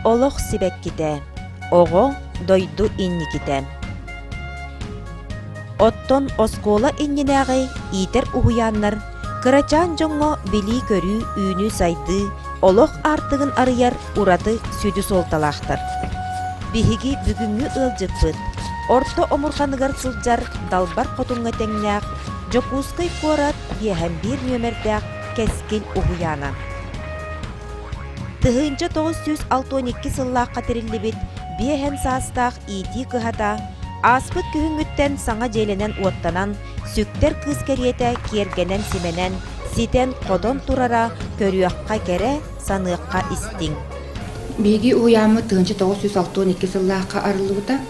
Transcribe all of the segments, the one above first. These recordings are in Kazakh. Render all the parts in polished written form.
олох сибекките, ого дойду инниките. Оттон оскола иннинägi итер уhuyanlar, кырачан жоңго били көрүү үүнү сайды, олох артыгын арыяр ураты сүдү солталахтар. Биһиги бүгүнгү ылжыкпыт, орто омурханыгар сылжар далбар котуңга теңнäк, жокускай корат биэһэн бир нөмердäк кескил уhuяна. Тыһынча 962 сыллаакка тириллибит биэһэн саастаах ити кыһата, аспыт күһүңүттен саңа желенен уоттанан, сүктер кыскериете киергенен сименен, ситен кодон турара көрүөкка кере саныакка истиң. Биги уямы тыынча 962 сыллаакка арылыбыта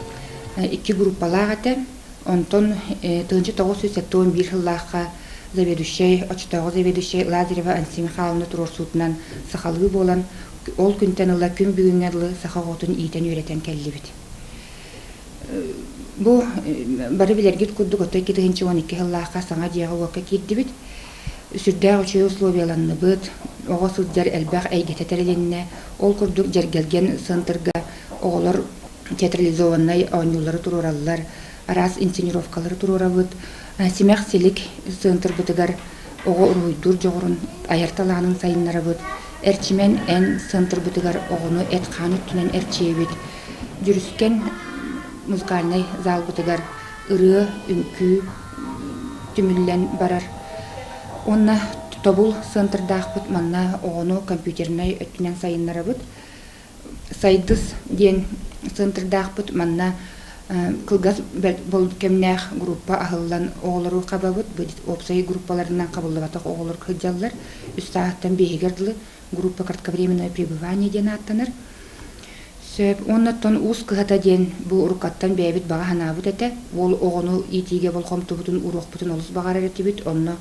2 группалаагата, онтон тыынча 981 сыллаакка заведущий, очтоого заведущий Лазарева Ансим Михайловна турорсутунан сахалыы болан, ол күнтен ыла күн бүгүнгәрлы сахаготун иитен үйрәтен келлибит. Бу бары билергит курдук отой 212 сыллаакка саңа диага уакка кирдибит. Сүрдәг учуу условияланны быт, ого сылдар элбах әйгәтәтерленне, ол курдук жергелген сынтырга оголор театрализованный ойнулары турураллар, арас инсценировкалары турурабыт, симэх силик сынтыр бытыгар ого уруйдур жогорун аярталаанын сайыннарабыт, эрчимен эн сынтыр бытыгар огону этканы түнен эрчиебит, жүрүскен музыкальный зал бытыгар ыры, үңкүү, түмүллен барар. Онна тобул сынтырдаахпыт манна огону компьютернай өттүнен сайыннарабыт. Сайдыс диен сынтырдаахпыт манна кылгас бол кемнэх группа ахыллан оголору кабабыт, быдит опсай группаларынан кабыллабатак оголор кылжаллар, үстаахтан бейгердылы группа кратковременное пребывание диен аттанар. Сөп оннаттан уус кыхата диен бу урукаттан бэбит бага ханабыт эте, ол огону итиге болхомтубутун уруокпутун олус багарар этибит, онно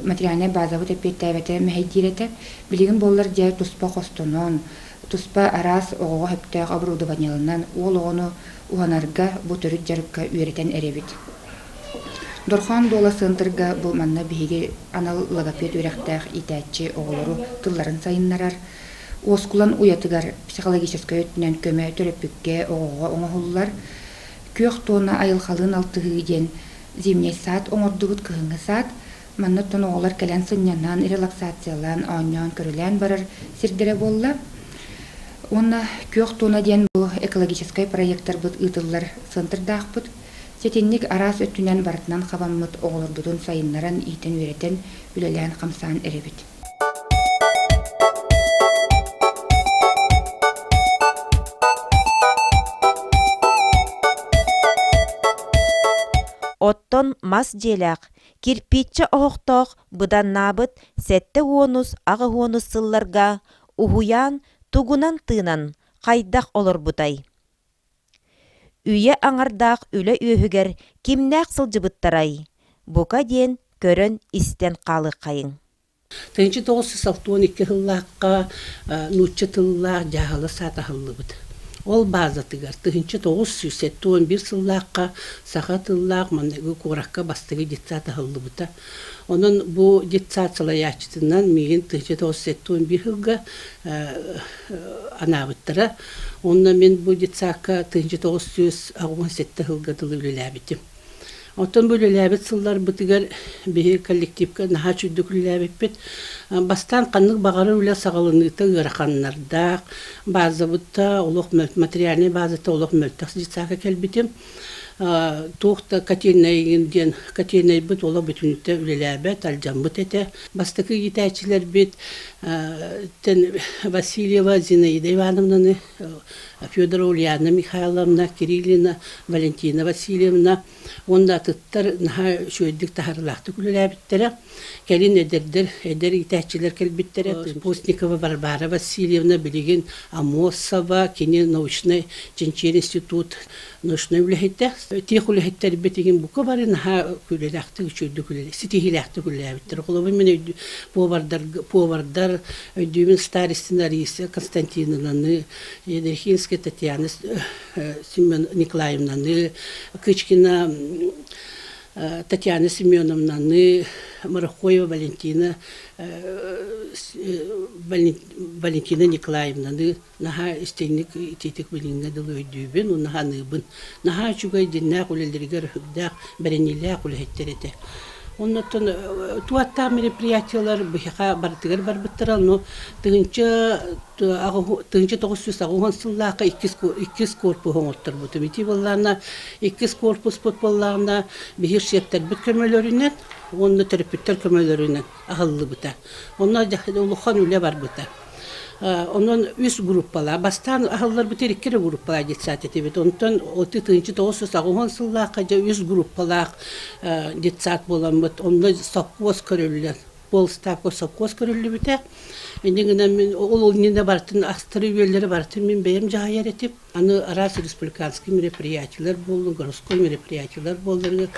материальная база вот опять тавете мехидирете, билигин боллар дия туспа костонон, туспа арас ого хептег оборудованиялынан, ол огону уанарга бу төрүт жарыкка үйрөтен эребит. Дорхан дола сынтырга бу манна биһиги анал логопед үйрәктәг итәче оголору тылларын сайыннарар, оскулан уятыгар психологический өтүнен көмө төрөпүккө ого оңохуллар, көк тона айылхалын алтыгы ден зимний сад оңордугут кыһыңы сад, маннаттан оғалар кәлән сыннянан, релаксациялан, ауньян көрілән барар сирдере болла. Онна көк тона ден бұл экологическай проекттар бұд ұтылар сынтырдақ бұд. Сетенник арас өттінен барытынан қабаммыд оғалырдудun сайыннаран итен үйретен үлелән қамсан әребет. Оттон мас желяк, кирпичче оғықтоқ бұдан набыт сәтті онус ағы онус сылларға ухуян тугунан тыынан қайдақ олар бұтай. Үйе аңардақ үлі үйігер кимнәқ сылжыбыттарай. Бұқа ден көрін истен қалы қайын. 1962 сыллаққа нуччы тыллақ жағалы сатахылы бұд. Ол базатыгар 1971 сыллааққа саха тыллаақ маннагы куракка бастыгы детсата хыллыбыта. Онун бу детсатсыла ячтынан мигин 1971 сылга анабыттара. Онна мен бу детсааққа 1967 сылга тылы үлеләбитим. Отон бөлеләбит сыллар бытыгар бихи коллективка наха чүддік үлеләбит. Бастан қаннық бағары үлі сағалынықты ғырақаннардақ, базы бұтта, материальный базыта олық мөлтақсы жетсаға кәлбітім. Тоқта катенай бұт олық бүтінікті үлеләбет, алжан бұт әті. Бастықы етәчілер бет Васильева Зинаида Ивановнаны, Федора Ульяна Михайловна, Кириллина, Валентина Васильевна, онда тұттар наға шөйдік тахарлақты күліләбіттері. Кәлін әдер етәчілер кәлбіттері. Постникова Варвара Васильевна, Білеген Амосова, кені научный Женчер институт, научный үләхетті. Тех үләхеттері бетеген бұқы бары наға күліләқті шөйді күлілі, сетихиләқті күліләбіттері. Қолы мен повардар, өйдімен старый сценарист Константиновнаны, Едерхинская Татьяна Семен Николаевнаны, Кычкина Татьяна Семеновнаны, Марахоева Валентина, Валентина Николаевнаны, наха истенник титик билинге дылойдүйбен, унаха ныбын. Наха чугай диннак улелдергер хүддак, бәренелләк улехеттерете. Оннотон туатта мероприятиялар быхака бартыгар барбыттырал, но тыгынча 990 сыллака 2 корпус оңоттар буту. Мити болларына 2 корпус болларына бихир шептер бит көмөлөрүнөн, онны терапевттер көмөлөрүнөн агыллы бута. Онна улухан үле бар бута. Onun üst gruppalar, bastan ahıllar bütün iki gruppalar gitsat etibet. Ondan o tığınçı doğusu sağıhan sıllığa üst gruppalar gitsat bolanmıt. Onda sapkoz körüller. Bol stako sapkoz körüllü bite. Endingen men ol ninde bartın astırı üyeleri bartın men beyim cahayar etip anı arası respublikanski merapриятиялар болду, городской мероприятиялар болду,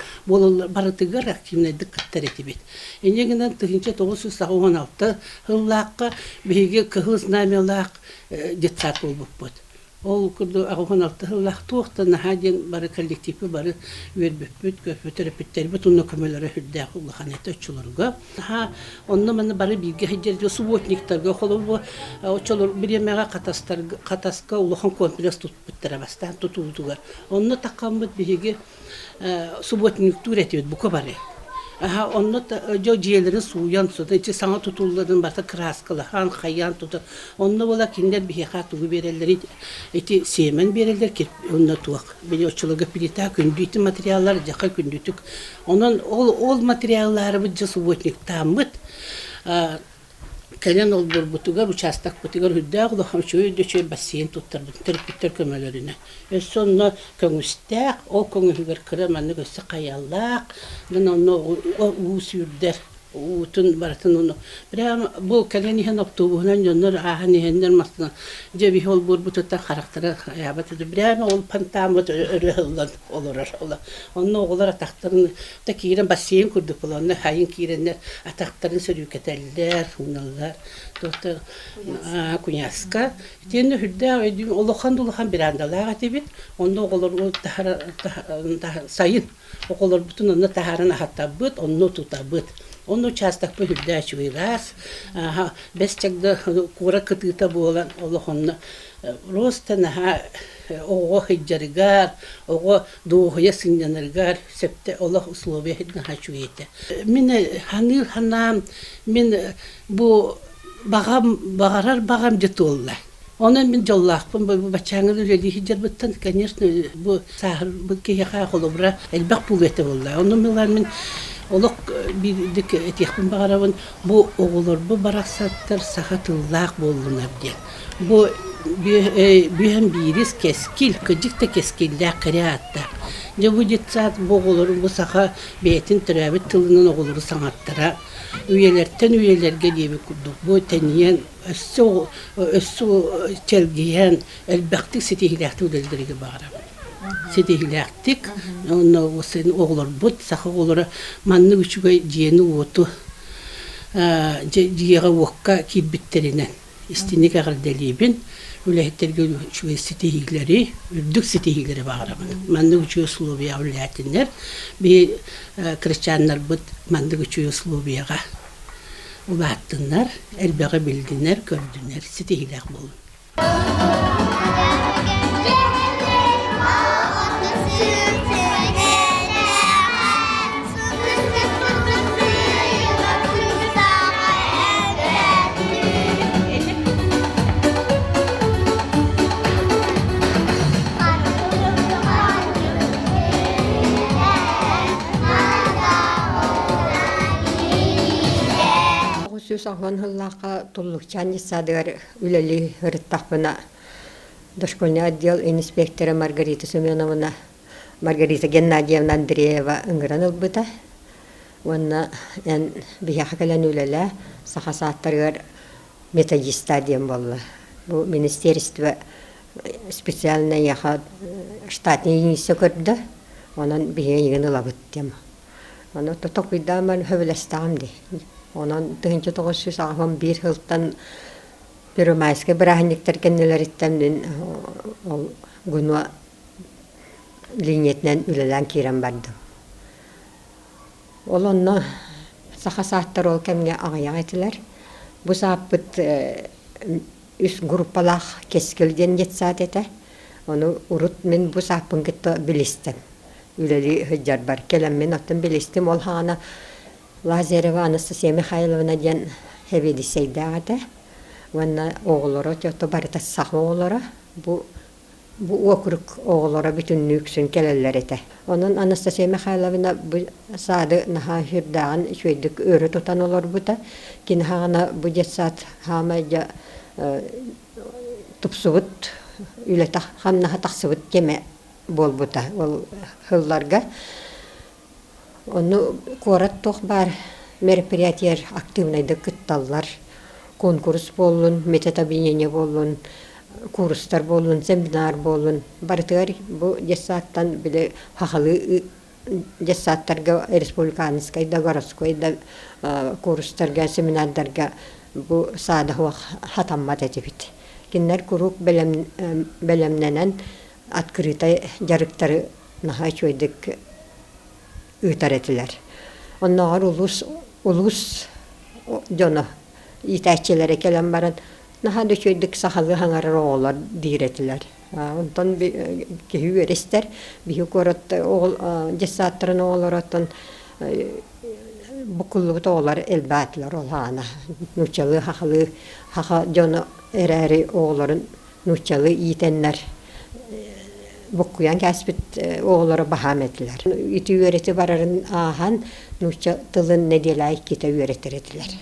барытыгар активне диkkatler etibet. Endingen tığınçı doğusu sağıhan altta hıllaqqa bege kıhız namyalaq gitsat olbuput. Ol kurdu ağıhan altta hıllaq tuğtan hadin barı kollektifi barı verbüpüt terapevtler bütün kömelere hüddaq ullahanete uçulurga. Ha onda men barı bilgi hecerde subotniktarga holu bu uçulur bir yemeğe kataska ullahan kompleks tutputtara bastan tutuldugar. Onda takammet bege subotnik turetibet bu kabare. Aha onu da ciğerlerin suyan suda içi sana tutulların barta kraskalı han kayan tutar. Onu bola kinder bir hatu berelleri eti semen bereller ki onda tuak. Beni oçuluğa pilita kündütü materyaller jaka kündütük. Onun ol materyalları bu subotnik tamıt. Kalen olur butugar uçastak butugar hüddağ da ham şöyle de şey basın tutardı terapevtler kömelerine. Sonra konuştuk o konuşuyor kremanı göster kayallak. Ben onu o sürdür. Utun baratın onu. Biraz bu kaleni hen oktuğundan yonlar ahani hender masna. Cebi hol bur bututa karakteri yabat etti. Biraz ol pantamot örühünden olur. Onun oğullar ataktarın da kiren basın kurduk bulanlar. Hayın kirenler ataktarın sürüketeller, hunallar. Doktor Kunyaska. Tiyende hüdda ediyim. Oluhan bir andalar atibit. Onda oğullar o sayın. Oğullar bütün onu taharına hatta bıt, onu tutabıt. Onu uçastak bu hüdda çuğuras. Besçekde kura kıtıta boğulan Allah'ınla. Rostan oğu hicjarigar, oğu doğuya sinyanırgar. Septe Allah uslubi hidna çuğuyete. Min hanam, min bu bağarar jetolla. Onun bin jollaqpın bu bachаңыз öyle hicjar bittan, конечно, bu sahır bu kiyaha kolobra elbaq bulete vallahi. Onun min Oluk bir dik etiyakpın bağıravın bu oğulur bu baraksatlar sahatıllaq bollunar diyen. Bu büyüm biriz keskil, kıcık da keskiller kırıatta. Bu citsat bu oğulur bu saha beyetin türabit tılının oğuluru sanatlara. Üyelerge diye bir kurduk. Bu teniyen, össü çelgiyen, elbaqtik sitihilaqtı ödüldürüge bağıravın. Sedihilaktik, onu sen oğulur but, saha oğulura manlı üçüge ciyeni otu, ciyeğe vokka kibbitlerinen istinik ağırdeliyibin, ülehetlerge üçüge sedihikleri, ürdük sedihikleri bağıramın. Manlı üçüge Sloviya ulatinler, bir Hristiyanlar but manlı üçüge Sloviyaga ulattınlar, elbeğe bildinler, gördünler, sedihilak bolun. Söz ağlan hıllaqa tullukçan yısadıgar üleli hırıttaqbına Doşkolny отдел инспектора Маргарита Семеновна, Маргарита Геннадьевна Андреева ыңгыран ылбыта. Онна эн бияхакалан үлеле сахасаттаргар методиста дем болла. Бу министерство специально яха штатный единица көрдü. Онан бия егін ылабыт дем. Оны тотокуйдаман хөвелестағым де. Онан 1991 жылдан Первомайская брахниктер кеннелер иттемден гуну линетнен үлелен кирен бардым. Ол онна саха сааттар ол кемге ағаян етілер. Бұ сааппыт үс группалақ кескілден жетсат еті. Оны урут мен бұ сааппын кітті білістім. Үлелі хүджар бар. Келем мен оттын білістім. Ол хағана Лазарева Анастасия Михайловна ден хеведи сейдағады. Онна оғылары, төтті барыта сақ оғылары. Бұ округ оғылары бүтін нүксін келелер еті. Onun Anastasия Михайловна bu sadı naha hürdağın şöydük örü tutan olur bu da. Kin hağına bu cesat hamaca tupsuvut üle ta hamnaha taksuvut keme bol bu da ol hıllarga. Onu korat toq bar merperiatiyer aktivnaydı kıttallar. Konkurs bolun, metatabinyene bolun. Kurslar bolun, seminar bolun. Barıtır bu cesattan bile haqalı cesatlarga respublikaniskayda, goroskoyda kurslarga, seminarlarga bu sada huaq hatammat etibit. Kinler kuruk belemlenen atkırıta jarıktarı naha çoydık ütar etiler. Onlar ulus jonu itaççilere kelen baran naha da çoyduk sahalı hangar oğlar diretiler. Ondan ki hüverister bir korat cesatların oğlaratan bukullu oğlar elbatlar olana. Nuçalı hahalı haha jonu ereri oğların nuçalı yitenler bukuyan kasbit oğlara bahametler. İti öğreti bararın ahan nuça tılın ne delay kita öğretirediler.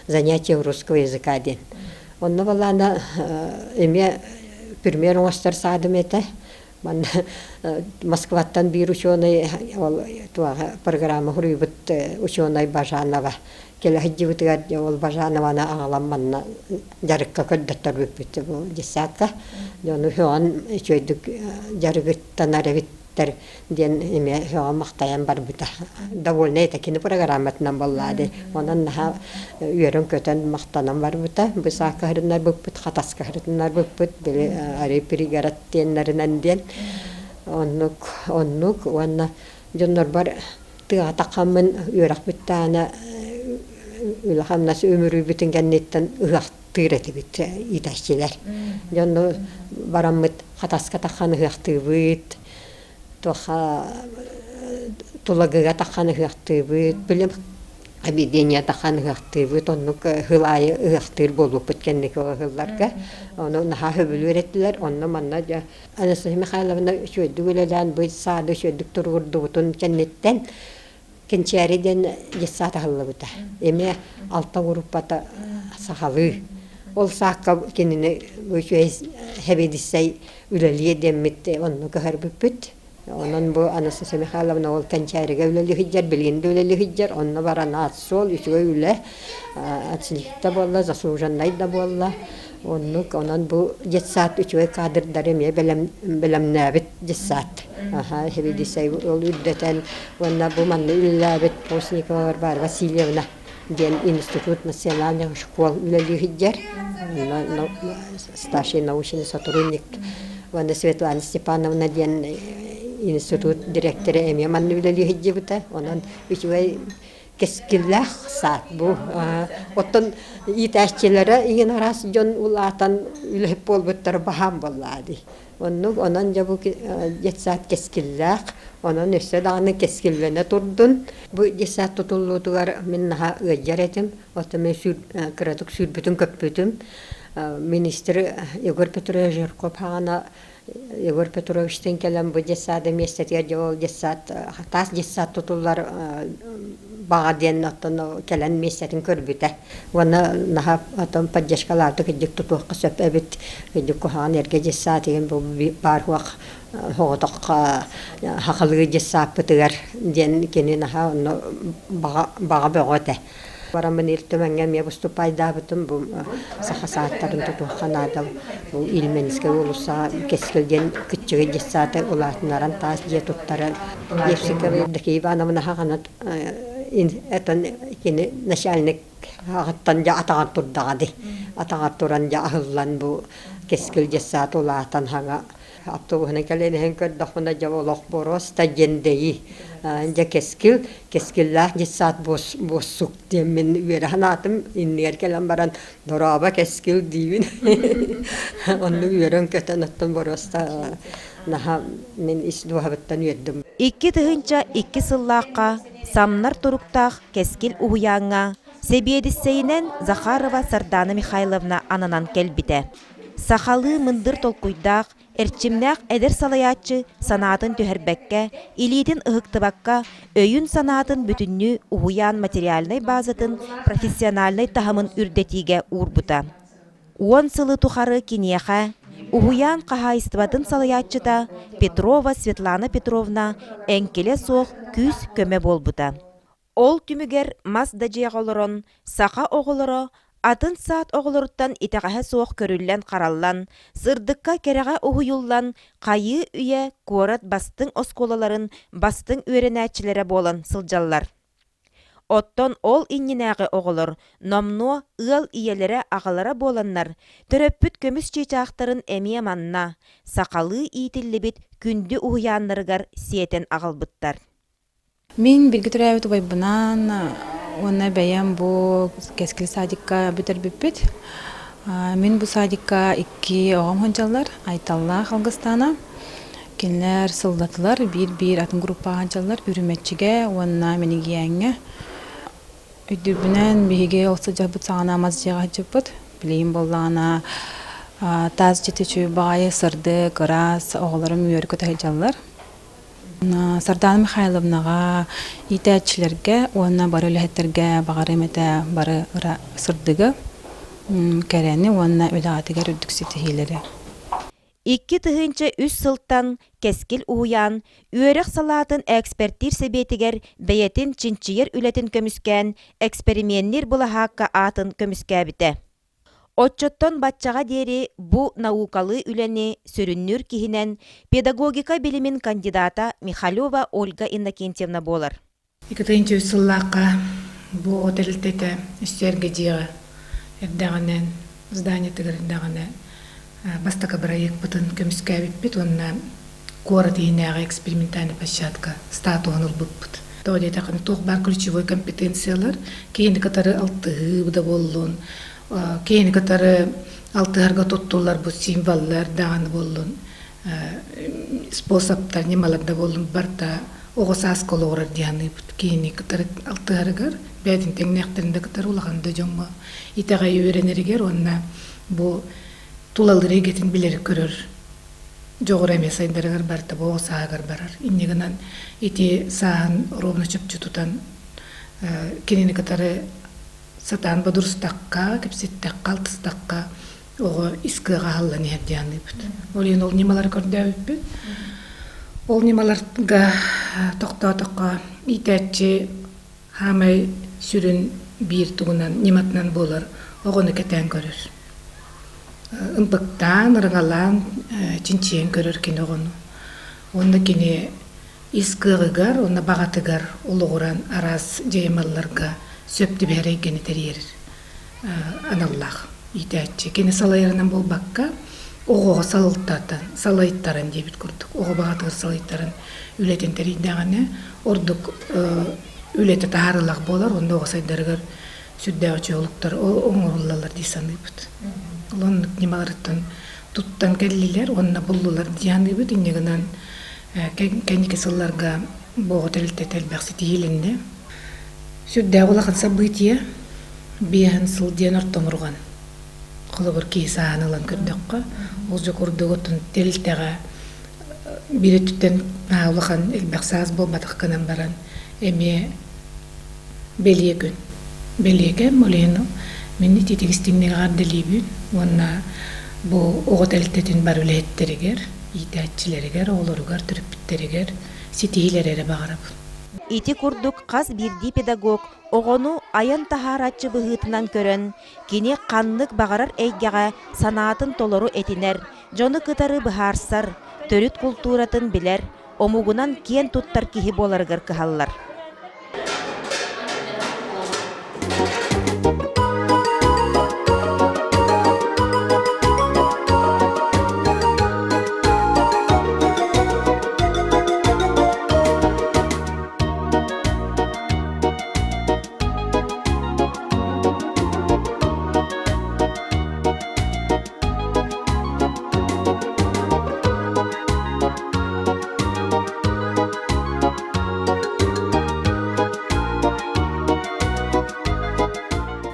Занятия русского языка ден. Онна балана эме пример остар садым это. Ман Москваттан бир ученый программа хурыбыт ученый Бажанова. Келе хиджибытыга ол Бажанованы аңаламманна жарыкка көддөттөр бүппүт бу десакка. Жону хуан чөйдүк жарыгыттан арабиттер ден эме хуан мактаян бар бута. Довольно это кино программатынан баллады. Онан наха үйөрөн көтөн мактанан бар бута. Бу сакырынар бүппүт, хатаскарынар бүппүт, били ари пригарат теннеринен ден. Оннук уанна жоннор бар тыга такамын үйрак бүттана Ülhamnası ömürü bütün kennetten ıhaktır etibit itaşçiler. Jonno baramıt hataska takhanı ıhaktırıbıt. Toha tulagıga takhanı ıhaktırıbıt. Bilim abidenya takhanı ıhaktırıbıt. Onluk hılayı ıhaktır bolup bitkenlik o hıllarga. Onu naha höbül öğrettiler. Onunla manna Anastasya Mikhailovna şöydü gülelen bu sağda şöydük turgurdu butun kennetten. Kençeriden cesat ahıllı buta. Eme altta gruppata sahalı. Ol sahka kendine bu şey hebedissey üleliye demmette onu kahar büpüt. Onun bu Anastasya Mikhailovna ol kençerige üleli hiccer, bilginde üleli hiccer. Onunla baran atsol, üçü öyle. Atsılıkta bolla, zaslujannay da bolla. Onun bu cesat üçü kadırlar emeye belemnabit cesat. Hebedissey ol üddeten. Ona bu manlı ülelabit Posnikova var, Vasilyevna. Den Institut Nacionalных школ üleli hiccer. Старший научный сотрудник. Ona Svetlana Stepanovna den institut direktörü emeye manlı üleli hiccer buta. Onun üçü keskillah saat bu. Otun itaşçilere in aras jon ulatan ülhep olbuttar baham bolladı. Onun bu cesat keskillah, onun üstü dağını keskilvene turdun. Bu cesat tutulduğular minnaha ıccar etim. Otume kıradık sürbütün köpbütüm. Ministri Igor Petrovich Zhirkov hana Igor Petrovich'ten gelen bu cesadı mesleğe yol cesat, tas cesat tutullar bağdayan atın gelen mesleğin körbüte. Ona naha atın padjaşkalarda gidip tutuq söp ebit gidip kuhan erge cesatın bu barhuaq hoğdak haqalı cesat bıtıgar den keni naha bağa bağıte. Varamın iltümengem ya bustu payda bütün bu saha saatlerin tutuqanada bu ilmeniske ulusa keskilgen küçüğü cesatı ulatnaran tas diye tuttarı yefsikaverdeki ibanamına haqanat etan kini naşalnik haqattan ja atağat turdadı. Atağat turan ja ahıllan bu keskil cesatı ulatan haga автобусына келенен көрдөхмүнэ жаболох борос та жендеи же кескиллах жисат боссук деммен үераханатым иннер келен баран дораба кескил дийбин онну үерен көтөн оттон бороста наха мен исдуабыттан үердим. Икки тыһынча икки сыллааққа самнар туруктаах кескил уһуяаңҥа себиэдиссэйинэн Захарова Сардана Михайловна ананан келбите. Сахалы мындыр толкуйдаах, эрчимнээх эдер салаячы санаатын түһэрбэкке, илиитин ыһыктыбакка, өйүн санаатын бүтүннү уһуяан материальный базатын профессиональный таһымын үрдетиге уурбута. Уон сылы тухары киниэхэ, уһуяан хаһаайыстыбатын салаячыта Петрова Светлана Петровна эңкеле суох күс көмө болбута. Ол түмүгер мас дажыяг олорон, саха оголоро, атын саат оголоруттан итеғаһа суох көрүллен қараллан, сырдыкка кереға уһуюллан, қайы үйе куорат бастың осколаларын бастың үөренәчилере болан сылжаллар. Оттон ол иннинәғі оғылыр, номно ыл иелері ағалара боланнар, төрөппүт көміс чечақтарын әмие манна, сақалы ийтілі күнді уһуяннарыгар сиетен ағалбыттар. Мен билги турабыт байбынан оны бәйем бу кескил садикка бүтер бүппүт. Мен бу садикка 2 оғам хончалар, айталла Халгыстана. Кинлер сылдатылар, бир атын группа хончалар үрүмәтчиге, онна мени гиәңе. Үдүбүнен биге олса жабыт сагана мазжага жабыт. Билейм боллана таз жетечү багайы сырды, гырас, оғларым үйөркө тахыжалар. Сардана Михайловнага итәчилерге, онна бары үләһеттерге багарым эте бары сырдыгы кәрәне онна үләгатыгар үдүкситихилери. Икки тыһынча үс сылтан кескил уһуян, үөрек салаатын экспертир себетигер бәйетин чинчиер үлетин көмүскән эксперименттер булаһаакка атын көмүскәбите. Отчоттон батчаға дери бу наукалы үләне сөрүннүр киһинен педагогика билимин кандидата Михалева Ольга Иннокентьевна болар. Икатынчы сыллааққа бу отелтете үстерге диға эрдәғанен здание тыгырдағаны бастака проект бутын көмүскәбит бит онна город инәгә экспериментальный площадка статуын ылбыппыт. Тоде такын тох бар ключевой компетенциялар кейинди катары алты буда боллун. Кейинди катары алтыгарга тоттулар бу символлар даганы боллун. Способтар немаларда боллун барта огосас колорор дияны кейинди катары алтыгаргар бәдин теңнектеринде катары улаганда жоңго итага үйренеригер онна бу тулалдыр егетін білер көрір. Жоғыр әме сайындарығар барта боғы сағығар барар. Иннегінен ити сағын ровно чөпчі тұтан кенені катары сатан бадұрыстаққа, кепсеттаққа, алтыстаққа оғы искыға аллан ердияны бүт. Ол ең ол немалар көрді өппет. Ол немаларға тоқта-тоққа итәтчі хамай сүрін бір тұғынан нематынан болар. Оғыны кәтен көрір. Ымпыктан, ырыңалан, чинчиен көрөр кені оғыну. Онда кені искығығар, онда бағатығар олығыран арас жайымалларға сөпті бәрі кені тәрер аналлақ. Итәтчі. Кені салайырынан бол баққа оғыға салайттарын дебіт көрдік. Оғы бағатығыр салайттарын үлетін тәрейдіғаны ордық үлеті тағарылақ болар, онда оғы сайдарығар сүддәғі чоғылықтар оңырылалар дейсаны бұд. Олон немаларыттан туттан кәлілер, онна болулар дияны бұд, инегінен кәнеке сылларға боғы тәлітті тәлбәқсі дейілінде. Сүддәғі олақын сабытия бейін сыл дейін ұрттан ұрған. Қолы бір кейсі ағанылан көрдіққа, ол жоқ ұрдығы ұттын тәліттіға бірі түттен олақын әлбәқсі аз болмадық қынан баран әме белие күн. Белиеге молено менни тетигистигнеге гарделибүн онна бу оготелтетин бар үлеттеригер итәчилеригер олоругар түрүппүттеригер ситиилерере багарап. Ити курдук каз бирди педагог огону аян тахаратчы быһыытынан көрөн кини каннык багарар эйгеге санаатын толору этинер жону кытары быһаарсар төрүт культуратын билер омугунан киен туттар киһи боларыгар кыһаллар.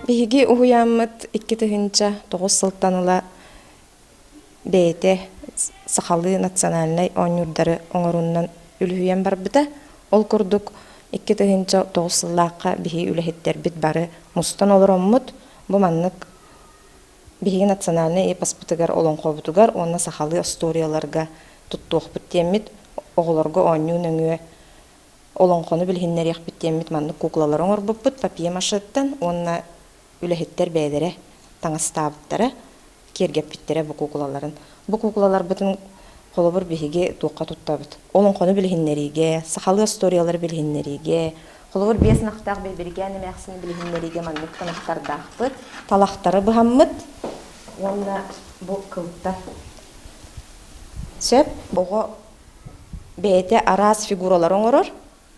Биһиги уһуяаммыт 2009 сылтаныла бэйэтэ Сахалы национальный оонньурдары оҥоруннан үлүһүйэн барбыта. Ол курдук 2009 сыллаакка биһи үлэһиттербит бары мустан олороммут. Бу маннык биһиги национальный паспортыгар олоңхобутугар онна Сахалы историяларга туттуохпут диэммит, оҕолорго оонньуу нөҥүө олоңхону билһиннэриэхпит диэммит маннык куклалар оҥорбуппут папье машыттан онна үлэһиттер бэйэлэре таҥастаабыттара киэргэппиттере бу куклаларын. Бу куклалар бытын холобур биһиги туокка туттабыт. Олоңхону билһиннериге, Сахалы историялар билһиннериге, холобур биэс нахтаах бэйбиригэн эмээхсини билһиннериге маннык танахтардаахпыт. Талахтары быһаммыт. Онна бу кылта сөп бого бэйэтэ араас фигуралар оҥорор.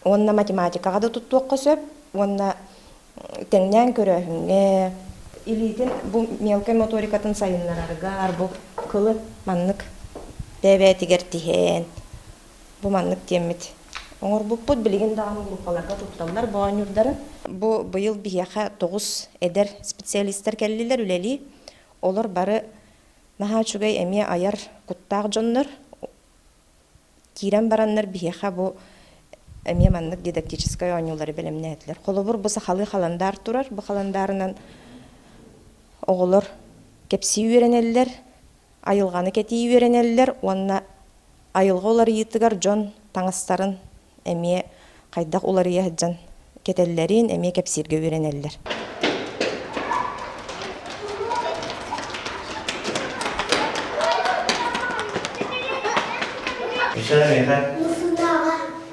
Онна математикага да туттуокка сөп. Онна теңнен көрөһүңэ илитин бу мелкой моторикатын сайыннарарыгар бу кылы маннык бэбэтигер тиһэн бу маннык диэммит оҥорбуппут билигин даганы группаларга тутталлар бооньурдары. Бу быйыл биһиэхэ 9 эдер специалисттер келлилер үлели. Олар бары наһаа чугай эмиэ аяр куттаах дьоннор киирен бараннар биһиэхэ бу эмиэ маннык дидактической ооньуулары белемнээтлер. Холобур бу Сахалы халандар турар. Бу халандарынан оголор кепси үйренеллер, айылганы кети үйренеллер, онна айылга олар йытыгар жон таңастарын эмие кайдак улар яһджан кетеллерин эмие кепсирге үйренеллер.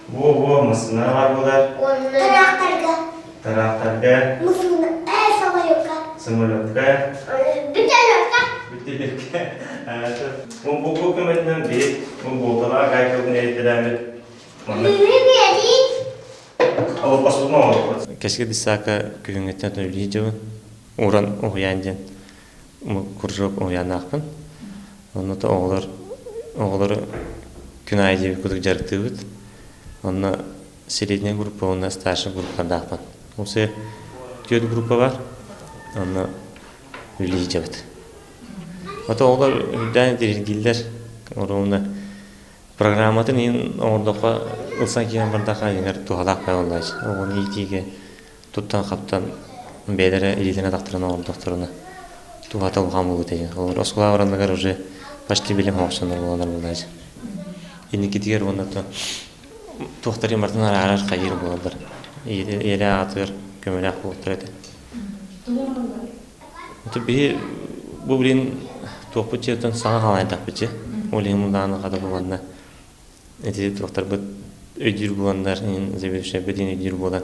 Во, мысына бар болар. Тарақтарға. Самолетка. Бүтелерге. Бұл көметінен бейт, бұл болдыға қайқылдың әйттіремет. Алып басылма олып. Кәшке дисака күйіңеттен төлі жауын. Оран оғиянден күржоп оғиян ақпын. Оныта оғылар күн айдеу күдік жарықты бұд. Онна средняя группа, онна старшая группа дахпан. Осы төрт группа бар. Онна үлей жабыд. Ота олар үлдән дирилгиллер. Орауына программатын ең оңырдаққа ылсан кейін бардаққа еңер туғалақ бай олдайш. Оғын ейтеге тұттан қаптан бәдері елден адақтырына оңырдақтырына туғата ұлған болу деген. Олар осқыла оранлығар уже почти білім оңшандар боланар болдайш. Енекетігер онда туқтарын бартын арар қайыр болалар. Елі атыр, көмелі ақ болуқтыр еді. Бұл білін туқпы чертен саңа қалайдақ біче. Ол ең мұндағаны қады болғанда. Әтеді туқтар бұд өйдер болғандар, зәбеліші бөден өйдер болған.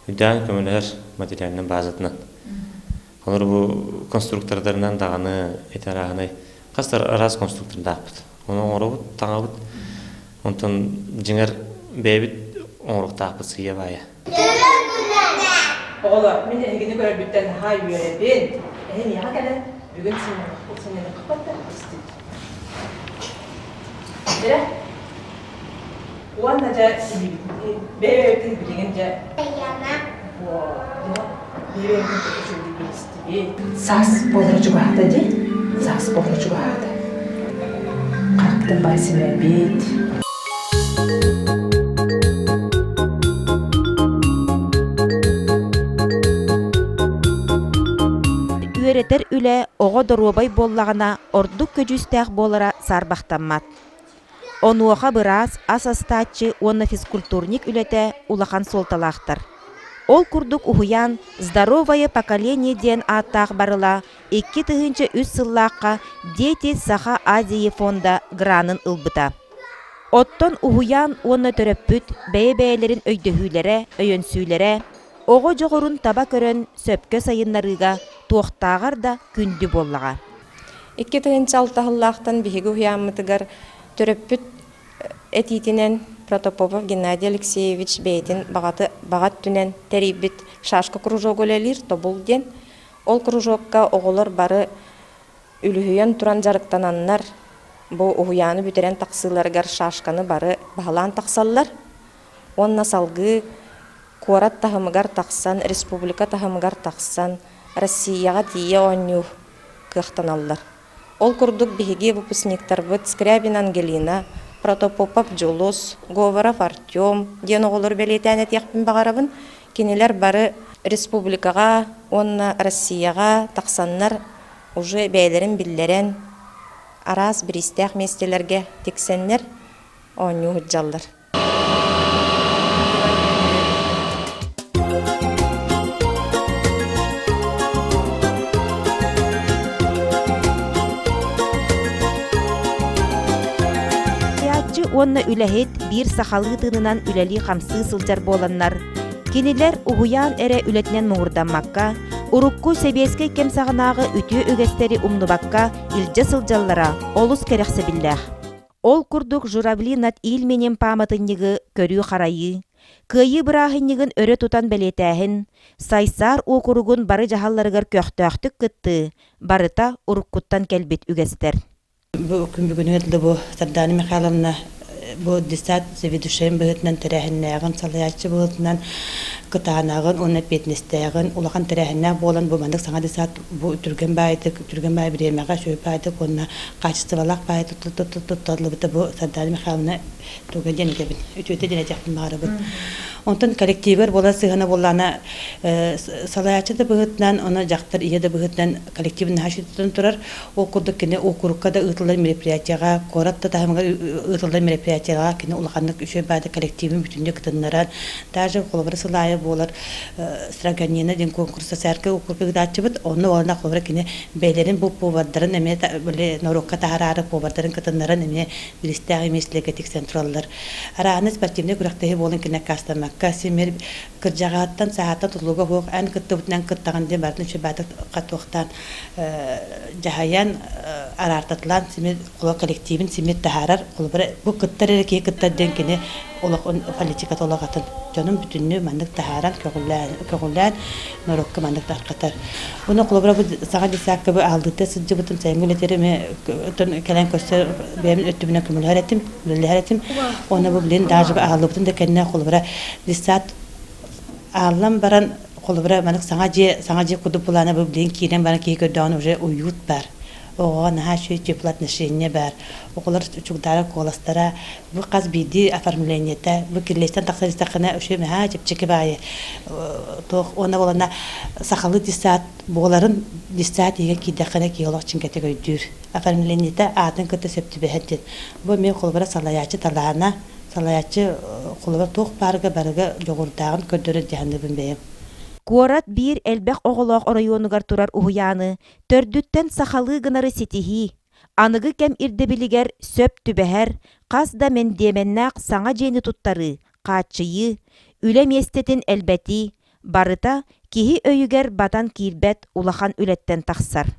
Өйдән көмелер материалінің базатынан. Олар бұл конструктордарынан дағаны, әтәрағынай. Қастар араз конструкторда ақпыд. Оның оры бұд, таңа бұд. Онтан жыңар бәйбіт оңырықта ақпыд сүйе бая. Oğlum, ben elini gördükten hay böyle ben. Ya kadar bugün seni kapattı istedim. Böyle. O anda da böyle bilince. Sas bozacı vardı değil. Sas bozacı vardı. Kalktım başına bit. Үеретер үле оға доробай боллағына ордук көжүстәк болара сарбақтаммат. Онуоха бырас ас астачы онна физкультурник үлете улахан солталақтыр. Ол курдук ухуян «Здоровое поколение» ден аттақ барыла 2-3 сыллаққа Дети Саха Азии фонда гранын ылбыта. Оттон ухуян онна төрөппүт бәйбәйлерин өйдөһүләре, өйөнсүләре, оғы жоғырын таба көрін сөпкө сайынларыға туақтағар да күнді боллаға. 2006 биһиги уһуяаммытыгар төрөппүт этитинен Протопопов Геннадий Алексеевич бейтин бағат түнен терибит шашка кружок өлелир тобул ден. Ол кружокка оғылар бары үлүһүйен туран жарыктананнар. Бу уһуяаны бүтерен тақсыларгар шашканы бары бағалан тақсаллар. Онна салгы Куарат тахымыгар тақсан, республика тахымыгар тақсан, Россияға тие онню кыхтаналлар. Ол курдук биһиги выпускниктарбыт Скрябин Ангелина, Протопопов Джулус, Говоров Артем, диэн оҕолор белетәне тиэхпин бағарабын, кинилер бары республикаға, онна Россияға тақсаннар уже бәйлерин биллерен арас биристәх местелерге тексеннер онню худжаллар. Онна үләһет бир сахалы тынынан үләли хамсы сылжар боланнар. Кинилер угуян эре үлетнен муңурданмакка, урукку себеске кем сағынағы үтү үгестери умнубакка илже сылжаллара олус керексе биллях. Ол курдук журавли нат ил менен паматыннығы көрүү харайы, кыйы бырахыннығын өрө тутан белетәһин, сайсар окуругун бары жахалларыгар көқтөқтүк кытты, барыта уруккуттан келбит үгестер. Бу күн бүгүн өтүлдү бу Сардана Михайловна бу десят заведующим быһытынан тәрәһеннәгән салаячы быһытынан кытанагын уны петнестәгән улахан тәрәһеннә болан бу мандык саңа десят бу түргән бай биремәгә шөй байды конна качестволак байды тотлы бит бу Сардана Михайловна түгән дәне дебин үтөтә дәне тәхмин барыбы. Онтан коллективер бола сыгына боллана салаячы да быһытынан аны жактар ие да быһытынан коллективны хашиттан турар. Ол курдук кине окурукка да ытылар мероприятияга коратта тахымга ытылар мероприятияга кине улаханнык үшө бады коллективин бүтүндө кытыннаран даже колбар сылайы болар страганина ден конкурса сарка окурка датчыбыт оны олна колбар кине бейлерин бу повардарын эме биле норокка тахарары повардарын кытыннаран эме билистеги меслеге тексентраллар. Арааны спортивный күрәктеге болын кине кастама Касимир кыржагаттан сааттан тулуга хок ан кыттыбытнан кыттаган ден бардын шебаты катуктан жахаян арартатлан симир кула коллективин симир тахарар кулбара бу кыттарыки кыттаден кине олак политика толагатын жаным бүтүннү мандык тахаран көгүллән норокка мандык таркатар. Буны кулбара бу сага дисакка бу алдыта сыджыбытын сәймүлетереме тон келен көстөр бемин өттүбүнө күмүлһәретим оны бу билен даже алыбытын да кенне кулбара дисат аллам баран кулбара мандык сага же кудуп булана бу билен кирен баран кийгөдөн уже уют бар. Ого на шөй теплоотношения бар. Околар чугдара коластара бу каз биди оформлениета бу кирлестен таксаристакына өшө ха чепчеке бай. Тох она болана сахалы дисат боларын дисат еге кидакына киолок чинкете көйдүр. Оформлениета атын кыты септибехет. Бу мен колбара салаячы талана салаячы колбара тох парга барга жогурдагын көдөрө жандыбын бем. Куорат бир элбек оголок районугар турар уһуяны, төрдүттен сахалы гынары сетихи, аныгы кем ирдебилигер сөп түбәһәр, каз да мен деменнак саңа жени туттары, каачыйы, үлем естетин элбети, барыта киһи өйүгер батан киирбет улахан үлеттен тахсар.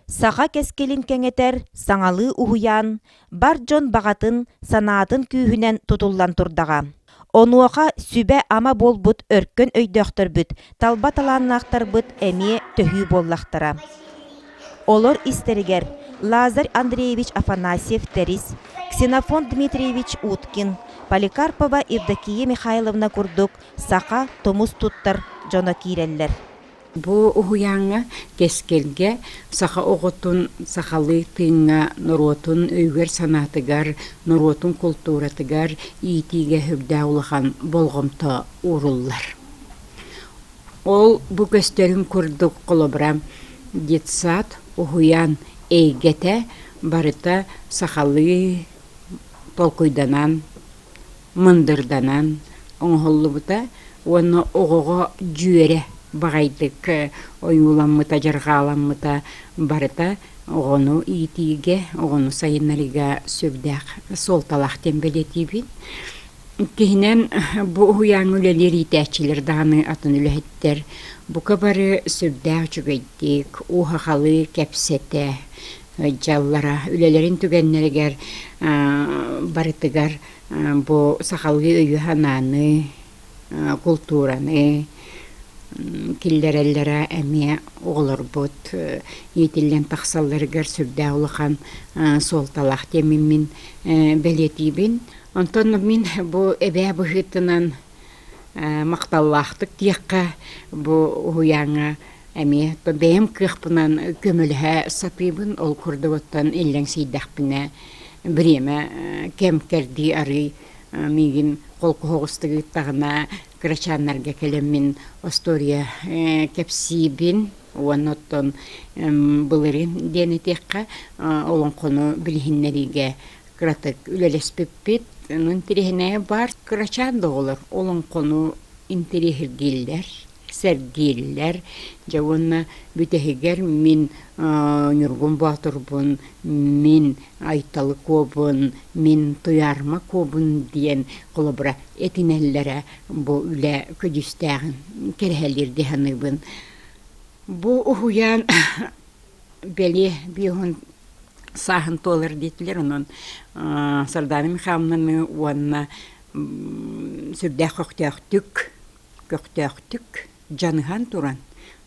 Саха кескелин кеңетер, саңалы уһуян, бар жон багатын, санаатын күүһүнен тутуллан турдага. Онуаха сүбе ама болбут өркөн өйдөқтөрбүт, талба таланнақтарбыт әме төхүй боллақтара. Олор истеригер Лазарь Андреевич Афанасьев Терис, Ксенофон Дмитриевич Уткин, Поликарпова Евдокия Михайловна Курдук, Саха Томус Туттар, Жона Киреллер. Бу уһуяңа кескелге саха оготун сахалы тыңа норотун өйгөр санатыгар норотун культуратыгар итиге хүбдә улахан болгомто уруллар. Ол бу көстөрүн курдук колобрам детсат уһуян эйгете барыта сахалы толкуйданан мындырданан оңголлубута оны огого жүйере багайдык оюламмыта жаргаламмыта барыта огону итиге огону сайыннарыга сөбдәк солталах тембелетибин кихинен бу уяңүлелер итәчилер даны атын үләһиттер бука бары сөбдәк чүгәйдик ухахалы кәпсәтә жаллара үләләрин түгәннәргәр барытыгар бу сахалгы өйү хананы культураны киллерелләре әмия оғылырбыт, етілден тақсалларығар сүрді ұлыған солталақ темімін бәлетейбін. Онтан мен бұл әбә бұғытынан мақталлақтық тияққа бұл ұяңа Әме бәйім кықпынан көміліға сапибын ол күрдіғыттан елләң сейдәқпіне біреме кәмкәрді ары мегін қолқы хоғыстығы тағына крачаннарға келемін Остория кәпсибін уаноттон бұлырын дені текқа олың қону білігінлеріге кратык үлелеспеппет нынтірігіне бар крачан да олар олың қону интерегілгелер сәргелер жауынна бүтәхігер мен нүргін батырбын мен айталы көбін мен тұярма көбін дейін қолыбыра этинеллері бұл үлі көдістәғін кәрхәлерді ханыбын бұл ұхуян бәле бейхін сахын толыр дейтілер оның Сарданы Михайловнаны уанна сүрдә көқтәқтік жаныған туран,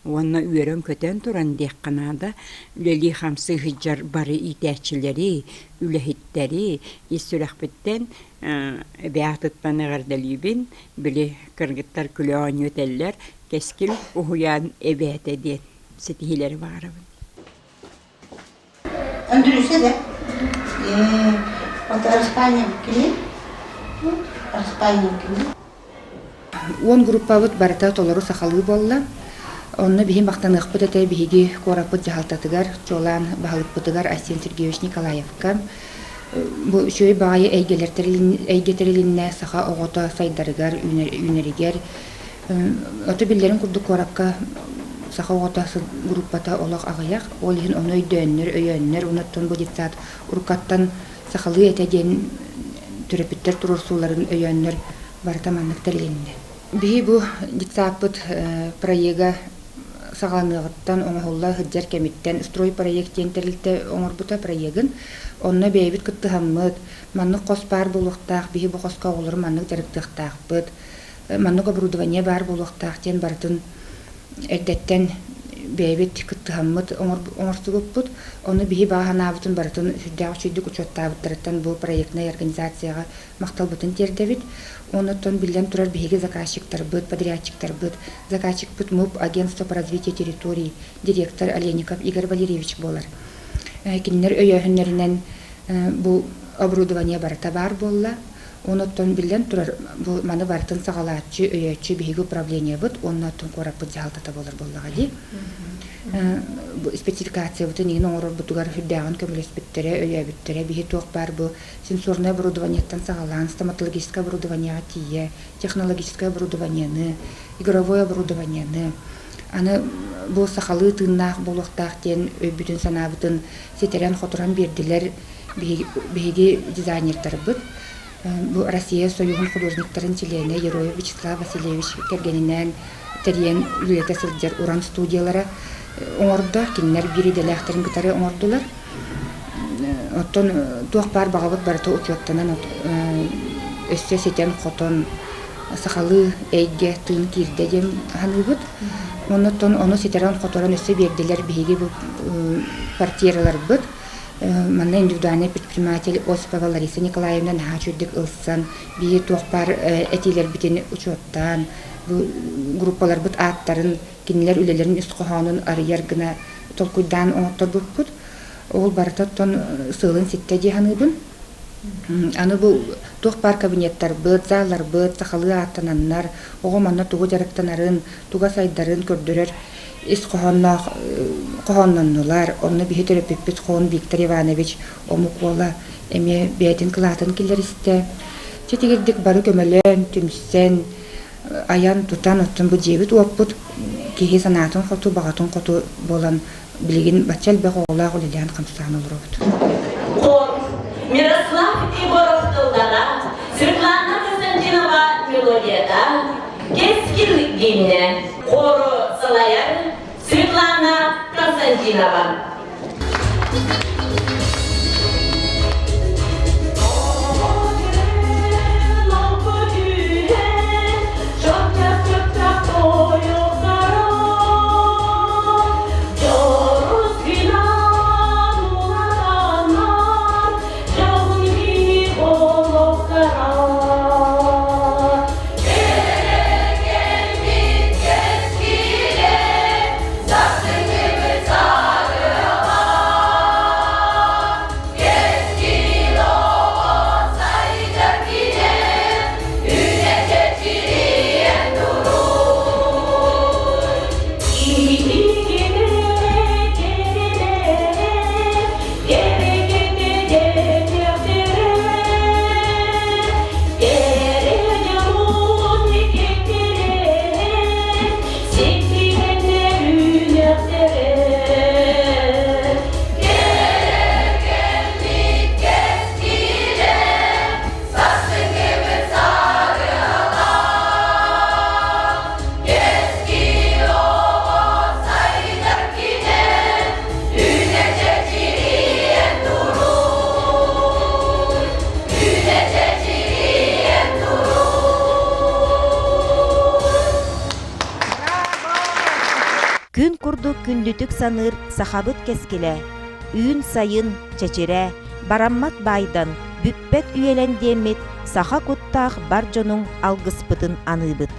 уанна үйерен көтен туран дек қанада үлелі хамсы хиджар бары итәчілері, үләхеттері, исүрәқпеттен бәятыттан әғардалибін, білі кыргыттар күлі ан өтәлілер, кәскіл ұхуян әбәті ден сетихилері бағарабын. Öndürülse de Арспайнем kimi? Арспайнем kimi? Он группабыт барыта толору сахалы болла. Онны бихим бақтанықпыт әтә биһиги корапыт жахалтатыгар, чолан бахалыппытыгар Асен Сергеевич Николаевка. Бу шөй бағайы әйгетерилинне саха оғота сайдарыгар, үнеригер. Оты биллерин курду корапка саха оғотасы группата олақ ағаяқ. Ол ехін оны өйөннер, онаттан бұл детсат уркаттан сахалы әтәден түрепіттер турурсуларын өйөннер барыта маннықтар елінде. Бихи бу детсапыт проега сағанығыттан оңғылла хыджар кәміттен строй проектен тәрілті оңырбыта проегін. Онна бәйбіт күтті хаммыд, маннық қоспар болуқтақ, бихи бұ қосқа олыр маннық жарықтықтақ бұд. Маннық оборудование бар болуқтақ, тен бартын әрдеттен бәйбіт күтті хаммыд оңырсы көппұд. Оны бихи бағанабытын бартын сүрдәғ шүйдік ұчоттабыттарыттан бұл проектный организацияға мақталбытын тердевит. Онытон билен турар бихиге заказчиктар быт, подрядчиктар быт. Заказчик быт МУП, агентство по развитию территории, директор Олеников Игорь Валерьевич болар. Киннер өйөһүннеринен бу оборудование барыта бар болла. Онытон билен турар бу маны бартын сагалаатчы өйөччү бихиге управление быт, онутон кораппыт жалтата болар боллага ди. Бу спецификация бутын егин оңорор бутугар хүрдәгын көмөлөспүттере, өйөбүттере бихи тоқ бар бу сенсорное оборудованиеттан сагалан, стоматологическое оборудование тие, технологическое оборудование, игровое оборудование. Аны бу сахалы тыннах болуктак тен өйбүтүн санабытын сетерен хотуран бердилер бихиги дизайнердер быт. Бу Россия Союзун художниктарын члены Герой Вячеслав Васильевич Кергенинен терен үлете сылдер уран студиялары оңорда кинлер бири делехтерин гитары оңордулар. Оттон туак бар багабыт барыта учеттанан өссө сетен хотон сахалы эйге тын кирде дем ханыбыт. Онотон оны сетерен хоторан өссө бердилер биги бу квартиралар быт. Манна индивидуальный предприниматель Осипова Лариса Николаевна нахачуддик ылсан бии туакпар этилер битени учеттан группалар быт аттарын кинилер үлелерин үст кохонун арыяр гына толкуйдан оңоттор буппут. Ол барытаттан сылын ситте диханыбын. Аны бу туакпар кабинеттар быт, заллар быт, сахалы аттананнар, ого манна тугу жарыктанарын, туга сайдарын көрдөрөр. Ис кохонноннулар, онны бихи пиппит хон Виктор Иванович омукола эме бәйтін кылатын келерісті. Четегердік бары көмөлөн, түмсен, аян тутан оттын бұ жебіт оппут, кеге санатын қоту, бағатын қоту болан білген бачал бәқ оғыла ғылылиян қамстан олыр оппут. Мирослав Егоров тылдана, Светлана Константинова мелодияда, Кескил гимне, хору Салаяр, Светлана Константинова. За орду күндүтүк саныр сахабыт кескиле, үйін сайын чечере, бараммат байдан, бүппет үйелен демет, саха куттаах бар жонуң алгыспытын аныбыт.